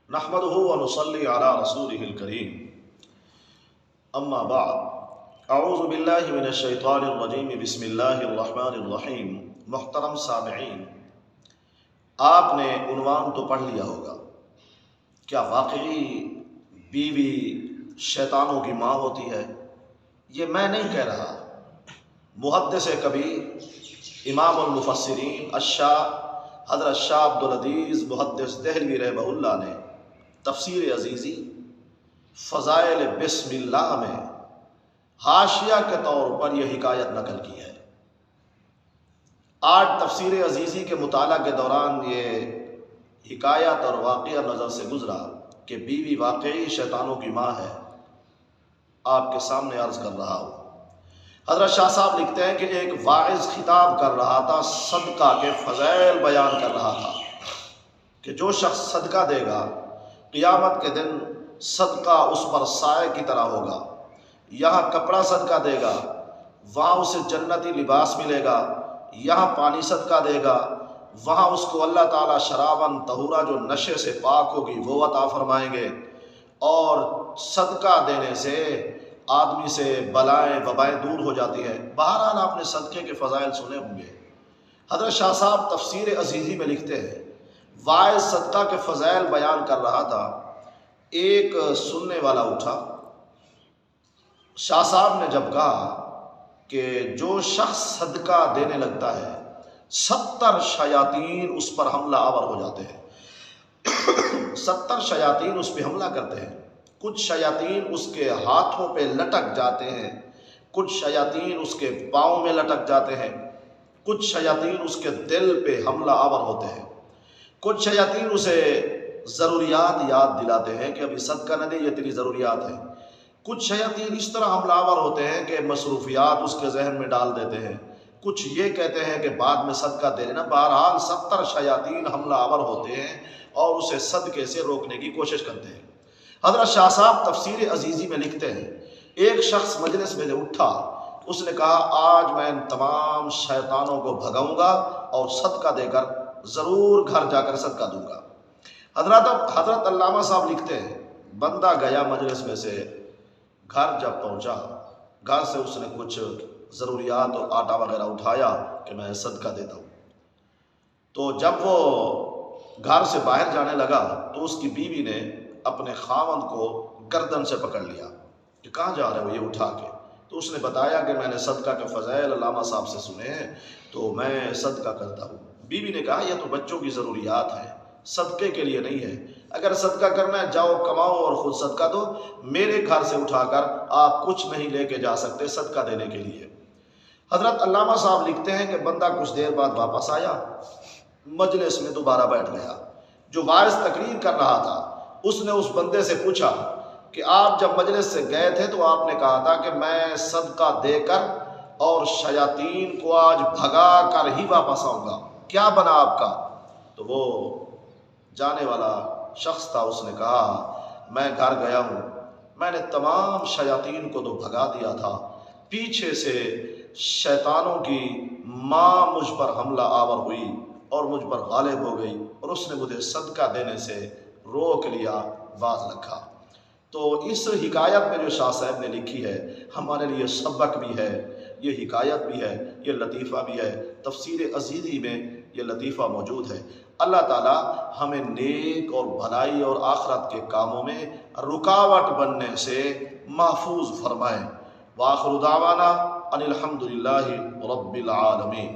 نحمده ونصلي على رسوله الكريم اما بعد اعوذ باللہ من الشیطان الرجیم بسم اللہ الرحمن الرحیم۔ محترم سامعین، آپ نے عنوان تو پڑھ لیا ہوگا، کیا واقعی بیوی شیطانوں کی ماں ہوتی ہے؟ یہ میں نہیں کہہ رہا، محدث کبیر امام المفسرین الشاہ حضرت شاہ عبدالعزیز محدث دہلوی رحمہ اللہ نے تفسیر عزیزی فضائل بسم اللہ میں حاشیہ کے طور پر یہ حکایت نقل کی ہے۔ آج تفسیر عزیزی کے مطالعہ کے دوران یہ حکایت اور واقعہ نظر سے گزرا کہ بیوی واقعی شیطانوں کی ماں ہے، آپ کے سامنے عرض کر رہا ہوں۔ حضرت شاہ صاحب لکھتے ہیں کہ ایک واعظ خطاب کر رہا تھا، صدقہ کے فضائل بیان کر رہا تھا کہ جو شخص صدقہ دے گا قیامت کے دن صدقہ اس پر سائے کی طرح ہوگا۔ یہاں کپڑا صدقہ دے گا، وہاں اسے جنتی لباس ملے گا، یہاں پانی صدقہ دے گا، وہاں اس کو اللہ تعالیٰ شراباً طہورا جو نشے سے پاک ہوگی وہ عطا فرمائیں گے۔ اور صدقہ دینے سے آدمی سے بلائیں وبائیں دور ہو جاتی ہے۔ بہرحال آپ نے صدقے کے فضائل سنے ہوں گے۔ حضرت شاہ صاحب تفسیر عزیزی میں لکھتے ہیں، واعظ صدقہ کے فضائل بیان کر رہا تھا، ایک سننے والا اٹھا۔ شاہ صاحب نے جب کہا کہ جو شخص صدقہ دینے لگتا ہے 70 شیاطین اس پر حملہ آور ہو جاتے ہیں۔ 70 شیاطین اس پہ حملہ کرتے ہیں۔ کچھ شیاطین اس کے ہاتھوں پہ لٹک جاتے ہیں، کچھ شیاطین اس کے پاؤں میں لٹک جاتے ہیں، کچھ شیاطین اس کے دل پہ حملہ آور ہوتے ہیں، کچھ شیاطین اسے ضروریات یاد دلاتے ہیں کہ ابھی صدقہ نہ دے، یہ تیری ضروریات ہیں۔ کچھ شیاطین اس طرح حملہ آور ہوتے ہیں کہ مصروفیات اس کے ذہن میں ڈال دیتے ہیں، کچھ یہ کہتے ہیں کہ بعد میں صدقہ دے لینا۔ بہرحال 70 شیاطین حملہ آور ہوتے ہیں اور اسے صدقے سے روکنے کی کوشش کرتے ہیں۔ حضرت شاہ صاحب تفسیر عزیزی میں لکھتے ہیں، ایک شخص مجلس میں اٹھا، اس نے کہا آج میں ان تمام شیطانوں کو بھگاؤں گا اور صدقہ دے کر ضرور گھر جا کر صدقہ دوں گا۔ حضرت علامہ صاحب لکھتے ہیں، بندہ گیا مجلس میں سے، گھر جب پہنچا، گھر سے اس نے کچھ ضروریات اور آٹا وغیرہ اٹھایا کہ میں صدقہ دیتا ہوں۔ تو جب وہ گھر سے باہر جانے لگا تو اس کی بیوی نے اپنے خاوند کو گردن سے پکڑ لیا کہ کہاں جا رہے ہو یہ اٹھا کے؟ تو اس نے بتایا کہ میں نے صدقہ کے فضائل علامہ صاحب سے سنے ہیں تو میں صدقہ کرتا ہوں۔ بیوی نے کہا یہ تو بچوں کی ضروریات ہیں، صدقے کے لیے نہیں ہے، اگر صدقہ کرنا ہے جاؤ کماؤ اور خود صدقہ دو، میرے گھر سے اٹھا کر آپ کچھ نہیں لے کے جا سکتے صدقہ دینے کے لیے۔ حضرت علامہ صاحب لکھتے ہیں کہ بندہ کچھ دیر بعد واپس آیا، مجلس میں دوبارہ بیٹھ گیا۔ جو واعظ تقریر کر رہا تھا اس نے اس بندے سے پوچھا کہ آپ جب مجلس سے گئے تھے تو آپ نے کہا تھا کہ میں صدقہ دے کر اور شیاطین کو آج بھگا کر ہی واپس آؤں گا، کیا بنا آپ کا؟ تو وہ جانے والا شخص تھا، اس نے کہا میں گھر گیا ہوں، میں نے تمام شیاطین کو تو بھگا دیا تھا، پیچھے سے شیطانوں کی ماں مجھ پر حملہ آور ہوئی اور مجھ پر غالب ہو گئی اور اس نے مجھے صدقہ دینے سے روک لیا، باز رکھا۔ تو اس حکایت میں جو شاہ صاحب نے لکھی ہے ہمارے لیے سبق بھی ہے، یہ حکایت بھی ہے، یہ لطیفہ بھی ہے۔ تفسیر عزیزی میں یہ لطیفہ موجود ہے۔ اللہ تعالیٰ ہمیں نیک اور بھلائی اور آخرت کے کاموں میں رکاوٹ بننے سے محفوظ فرمائے۔ وآخر دعوانا ان الحمد للہ رب العالمین۔